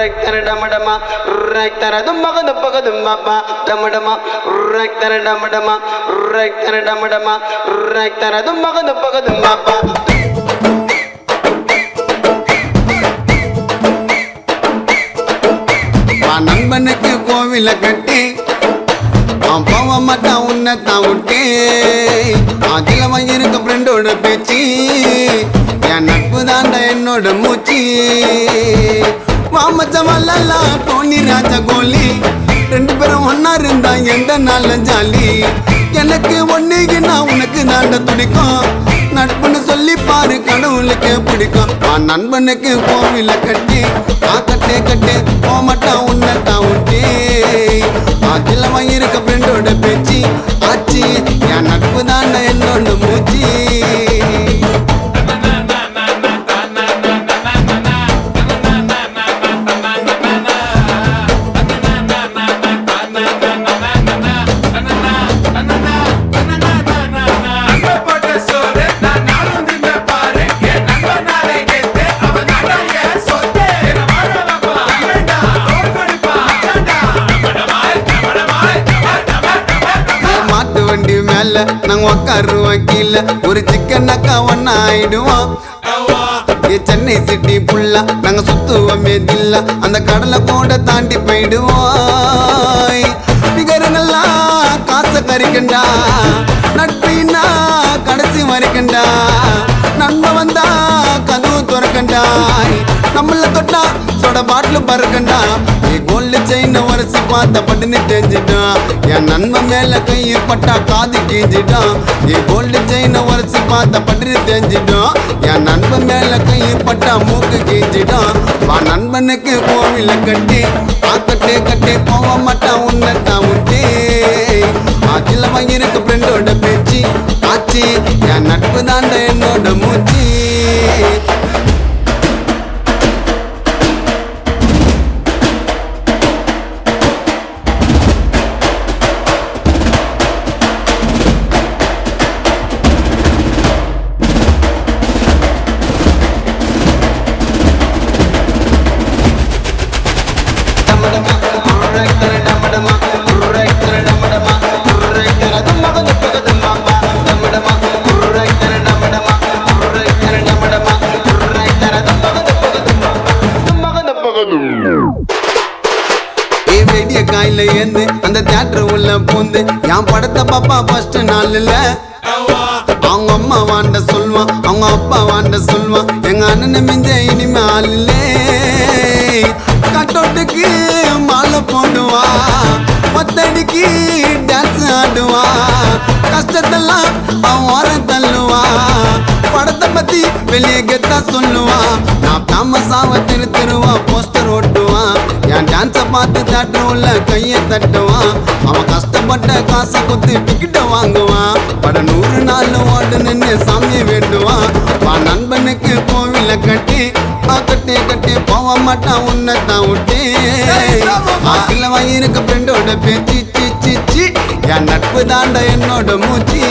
Rector Damadama, Rector Dumaga the Pagadumaba, Damadama, Rector Damadama, Rector Damadama, Rector Dumaga the Pagadumaba. நண்பனுக்கு கோவில கட்டி போக மாட்டான் உன்னை தாவுட்டே அதில் இருக்க ஃப்ரெண்டோட பேச்சு என் நட்பு தாண்டா என்னோட மூச்சு மாமச்சமல்லா டோனி ராஜா கோலி 2 பேரும் ஒன்னா இருந்தா எந்த நாள்ல ஜாலி எனக்கு ஒன்னுக்குன்னா உனக்கு தாண்ட துடிக்கும் நட்புன்னு சொல்லி பாரு கடவுளுக்கு பிடிக்கும் நண்பனுக்கு கோவில கட்டி கட்டே கட்டே போமாட்டான் உன்னை தாவுட்டே அதில் இருக்க ஃப்ரெண்டோட பேச்சு ஆச்சு என் நட்பு தாண்ட என்னோட மூச்சு நாங்க உக்காருவோம் கீழே ஒரு சிக்கன் அக்கா ஒன்னா ஆயிடுவோம் சென்னை சிட்டி புல்லா நாங்க சுத்துவோமே தில்லா அந்த கடலை கூட தாண்டி போயிடுவோம் நிகரங்கள்லாம் காசை கறிக்கண்டா நட்பின்னா கடைசி வரைக்கண்டா நண்பன் வந்தா கதவு துறக்கண்டா நம்மள தொட்டா சோட பாட்டில் பறக்கண்டா கோல்டு செயின் உரசி பார்த்த பட்டுன்னு தெரிஞ்சிட்டான் என் நண்பன் மேல கையை பட்டா காது கீஞ்சிட்டான் கோல்டு செயின் உரசி பார்த்த பட்டுன்னு தெரிஞ்சிட்டான் என் நண்பன் மேல கையை பட்டா மூக்கு கீஞ்சிட்டான் நண்பனுக்கு கோவில கட்டி கட்டே கட்டே போக மாட்டான் உன்னை தாவுட்டே அதில் இருக்க ஃப்ரெண்டோட பேச்சு ஆச்சு என் நட்பு தாண்ட என்னோட மூச்சு காயில ஏந்து அந்த தியேட்டர் உள்ள பூந்து என் படத்தை பாப்பா ஃபர்ஸ்ட் நாள்ல அவங்க அம்மா வாண்ட சொல்வான் அவங்க அப்பா வாண்ட சொல்வான் எங்க அண்ணன் மிஞ்ச இனிமே ஆளில்லே கட்டோட்டுக்கு மாலை போடுவான் பத்தடிக்கு டான்ஸ் ஆடுவான் கஷ்டத்தெல்லாம் அவன் ஓரம் தள்ளுவான் படத்தை பத்தி வெளியே கெத்தா சொல்லுவான் நான் தாமசாவை திருவான் போஸ்டர் ஓட்டுவான் என் டான்ஸை பார்த்து தியேட்டர் உள்ள கையை தட்டுவான் அவன் கஷ்டப்பட்ட காசை குத்தி டிக்கெட்டை வாங்குவான் பட 100 நாள் ஓடு நின்று சாமியை வேண்டுவான் நண்பனுக்கு கோவில கட்டி கட்டே கட்டே போக மாட்டான் உன்னை தாவுட்டே அதில் இருக்க ஃப்ரெண்டோட பேச்சு சி என் நட்பு தாண்ட என்னோட மூச்சு